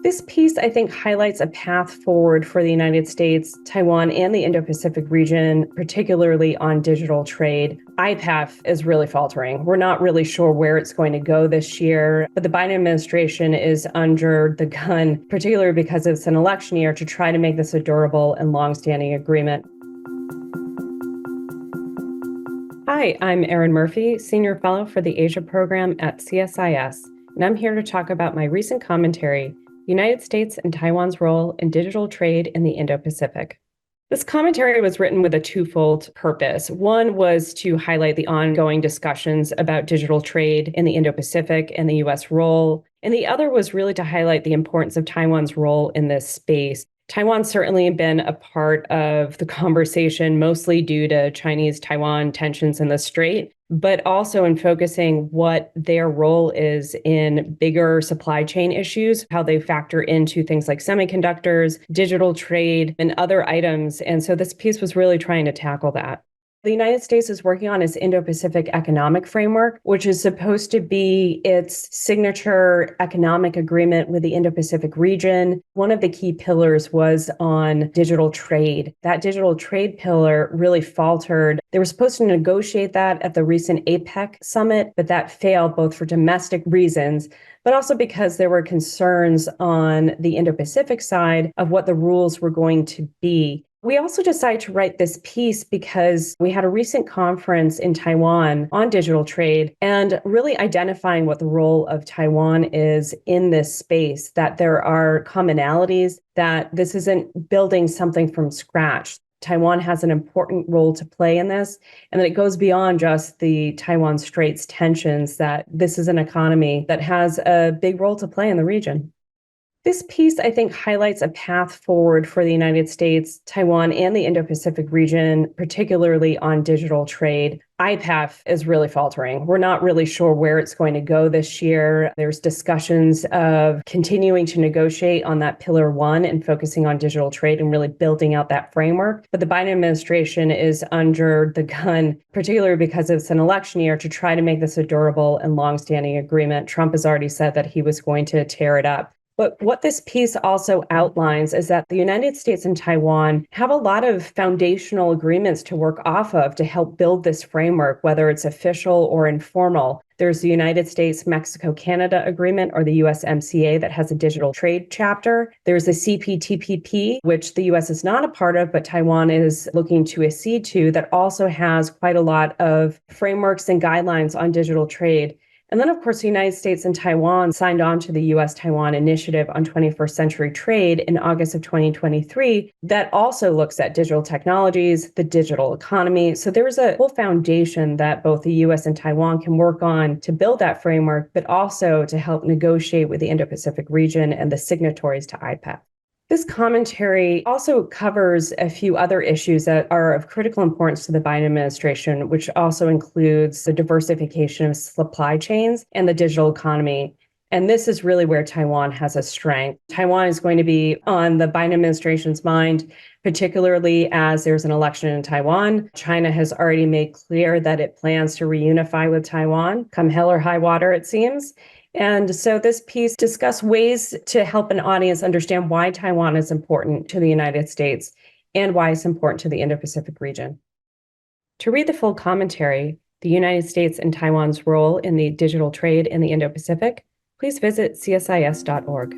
This piece, I think, highlights a path forward for the United States, Taiwan, and the Indo-Pacific region, particularly on digital trade. IPAF is really faltering. We're not really sure where it's going to go this year, but the Biden administration is under the gun, particularly because it's an election year, to try to make this a durable and longstanding agreement. Hi, I'm Erin Murphy, Senior Fellow for the Asia Program at CSIS, and I'm here to talk about my recent commentary, United States and Taiwan's role in digital trade in the Indo-Pacific. This commentary was written with a twofold purpose. One was to highlight the ongoing discussions about digital trade in the Indo-Pacific and the U.S. role, and the other was really to highlight the importance of Taiwan's role in this space. Taiwan's certainly been a part of the conversation, mostly due to Chinese-Taiwan tensions in the Strait, but also in focusing what their role is in bigger supply chain issues, how they factor into things like semiconductors, digital trade, and other items. And so this piece was really trying to tackle that. The United States is working on its Indo-Pacific Economic Framework, which is supposed to be its signature economic agreement with the Indo-Pacific region. One of the key pillars was on digital trade. That digital trade pillar really faltered. They were supposed to negotiate that at the recent APEC summit, but that failed both for domestic reasons, but also because there were concerns on the Indo-Pacific side of what the rules were going to be. We also decided to write this piece because we had a recent conference in Taiwan on digital trade and really identifying what the role of Taiwan is in this space, that there are commonalities, that this isn't building something from scratch. Taiwan has an important role to play in this, and that it goes beyond just the Taiwan Straits tensions, that this is an economy that has a big role to play in the region. This piece, I think, highlights a path forward for the United States, Taiwan, and the Indo-Pacific region, particularly on digital trade. IPAF is really faltering. We're not really sure where it's going to go this year. There's discussions of continuing to negotiate on that pillar one and focusing on digital trade and really building out that framework. But the Biden administration is under the gun, particularly because it's an election year, to try to make this a durable and longstanding agreement. Trump has already said that he was going to tear it up. But what this piece also outlines is that the United States and Taiwan have a lot of foundational agreements to work off of to help build this framework, whether it's official or informal. There's the United States-Mexico-Canada Agreement, or the USMCA, that has a digital trade chapter. There's the CPTPP, which the U.S. is not a part of, but Taiwan is looking to accede to, that also has quite a lot of frameworks and guidelines on digital trade. And then, of course, the United States and Taiwan signed on to the U.S.-Taiwan Initiative on 21st Century Trade in August of 2023 that also looks at digital technologies, the digital economy. So there's a whole foundation that both the U.S. and Taiwan can work on to build that framework, but also to help negotiate with the Indo-Pacific region and the signatories to IPEF. This commentary also covers a few other issues that are of critical importance to the Biden administration, which also includes the diversification of supply chains and the digital economy. And this is really where Taiwan has a strength. Taiwan is going to be on the Biden administration's mind, particularly as there's an election in Taiwan. China has already made clear that it plans to reunify with Taiwan, come hell or high water, it seems. And so this piece discussed ways to help an audience understand why Taiwan is important to the United States and why it's important to the Indo-Pacific region. To read the full commentary, the United States and Taiwan's role in the digital trade in the Indo-Pacific, please visit csis.org.